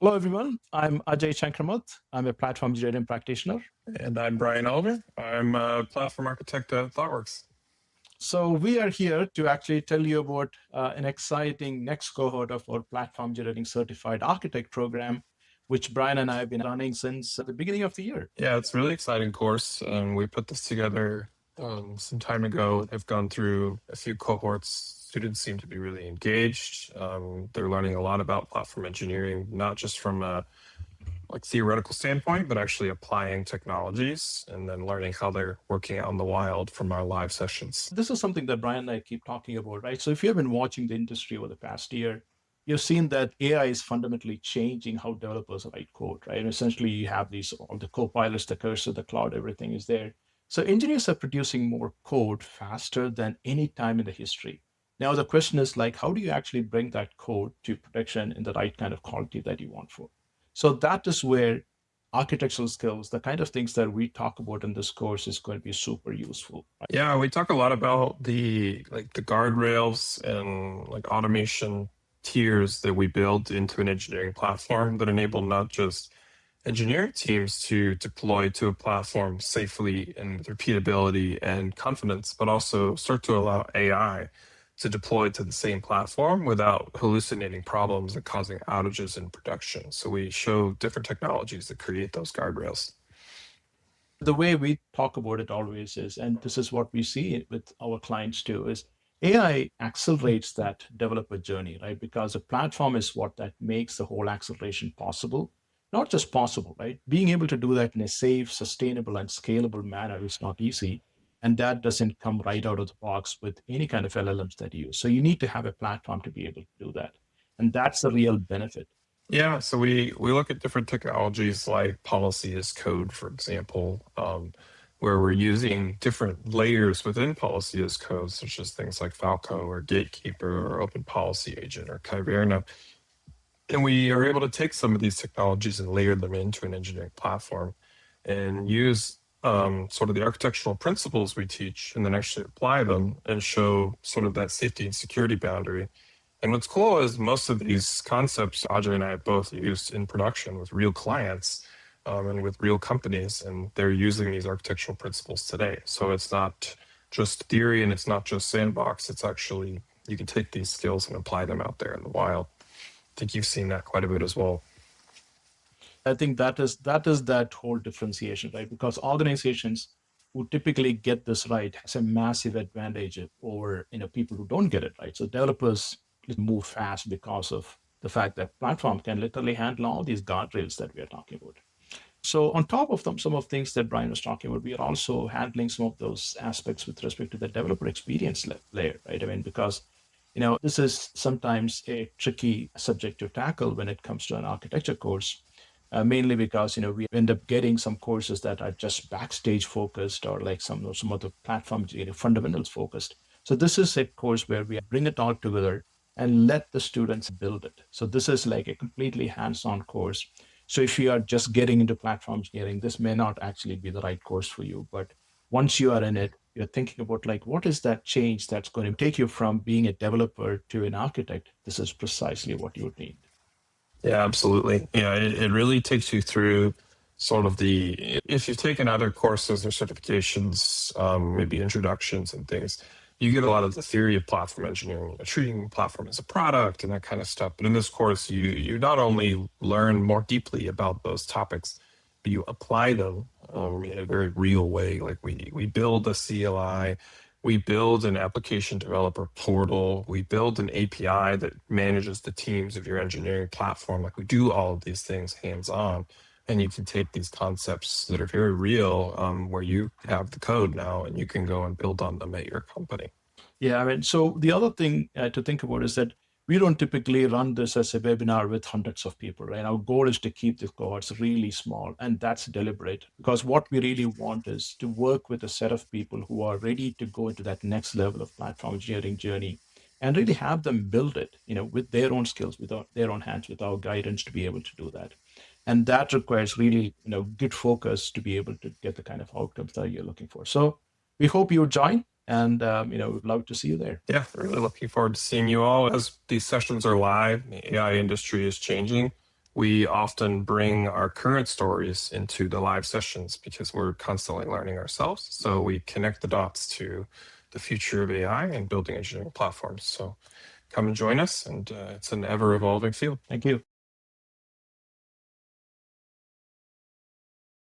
Hello, everyone. I'm Ajay Chankramuth. I'm a platform engineering practitioner. And I'm Brian Oliver. I'm a platform architect at ThoughtWorks. So, we are here to actually tell you about an exciting next cohort of our platform engineering certified architect program, which Brian and I have been running since the beginning of the year. Yeah, it's a really exciting course. We put this together some time ago. I've gone through a few cohorts. Students seem to be really engaged. They're learning a lot about platform engineering, not just from a theoretical standpoint, but actually applying technologies and then learning how they're working out in the wild from our live sessions. This is something that Brian and I keep talking about, right? So, if you have been watching the industry over the past year, you've seen that AI is fundamentally changing how developers write code, right? And essentially, you have these all the co-pilots, the cursor, the cloud, everything is there. So engineers are producing more code faster than any time in the history. Now the question is like, how do you actually bring that code to production in the right kind of quality that you want for? So that is where architectural skills, the kind of things that we talk about in this course, is going to be super useful. Yeah, we talk a lot about the guardrails and automation tiers that we build into an engineering platform that enable not just engineering teams to deploy to a platform safely and with repeatability and confidence, but also start to allow AI to deploy to the same platform without hallucinating problems and causing outages in production. So we show different technologies that create those guardrails. The way we talk about it always is, and this is what we see with our clients too, is AI accelerates that developer journey, right? Because a platform is what that makes the whole acceleration possible. Not just possible, right? Being able to do that in a safe, sustainable, and scalable manner is not easy. And that doesn't come right out of the box with any kind of LLMs that you use. So you need to have a platform to be able to do that. And that's the real benefit. Yeah, so we look at different technologies like policy as code, for example, where we're using different layers within policy as code, such as things like Falco or Gatekeeper or Open Policy Agent or Kyverna. And we are able to take some of these technologies and layer them into an engineering platform and use sort of the architectural principles we teach and then actually apply them and show sort of that safety and security boundary. And what's cool is most of these concepts Ajay and I have both used in production with real clients and with real companies, and they're using these architectural principles today. So it's not just theory and it's not just sandbox. It's actually, you can take these skills and apply them out there in the wild. I think you've seen that quite a bit as well. I think that is that whole differentiation, right? Because organizations who typically get this right has a massive advantage over people who don't get it right. So developers move fast because of the fact that platform can literally handle all these guardrails that we are talking about. So on top of them, some of things that Brian was talking about, we are also handling some of those aspects with respect to the developer experience layer, right? I mean, because this is sometimes a tricky subject to tackle when it comes to an architecture course, mainly because we end up getting some courses that are just backstage focused or like some of the platform fundamentals focused. So this is a course where we bring it all together and let the students build it. So this is like a completely hands-on course. So if you are just getting into platform engineering, this may not actually be the right course for you. But once you are in it, you're thinking about like, what is that change that's going to take you from being a developer to an architect? This is precisely what you would need. Yeah, absolutely. Yeah, it really takes you through sort of if you've taken other courses or certifications, maybe introductions and things, you get a lot of the theory of platform engineering, treating platform as a product and that kind of stuff. But in this course, you not only learn more deeply about those topics, but you apply them in a very real way. Like we build a CLI, we build an application developer portal. We build an API that manages the teams of your engineering platform. Like we do all of these things hands on. And you can take these concepts that are very real, where you have the code now and you can go and build on them at your company. Yeah, I mean, so the other thing to think about is that we don't typically run this as a webinar with hundreds of people, right? Our goal is to keep the cohorts really small, and that's deliberate because what we really want is to work with a set of people who are ready to go into that next level of platform engineering journey and really have them build it, with their own skills, with their own hands, with our guidance to be able to do that. And that requires really, good focus to be able to get the kind of outcomes that you're looking for. So we hope you join and we'd love to see you there. Yeah, really looking forward to seeing you all as these sessions are live. The AI industry is changing. we often bring our current stories into the live sessions because we're constantly learning ourselves. So we connect the dots to the future of AI and building engineering platforms. So come and join us, and it's an ever evolving field. Thank you.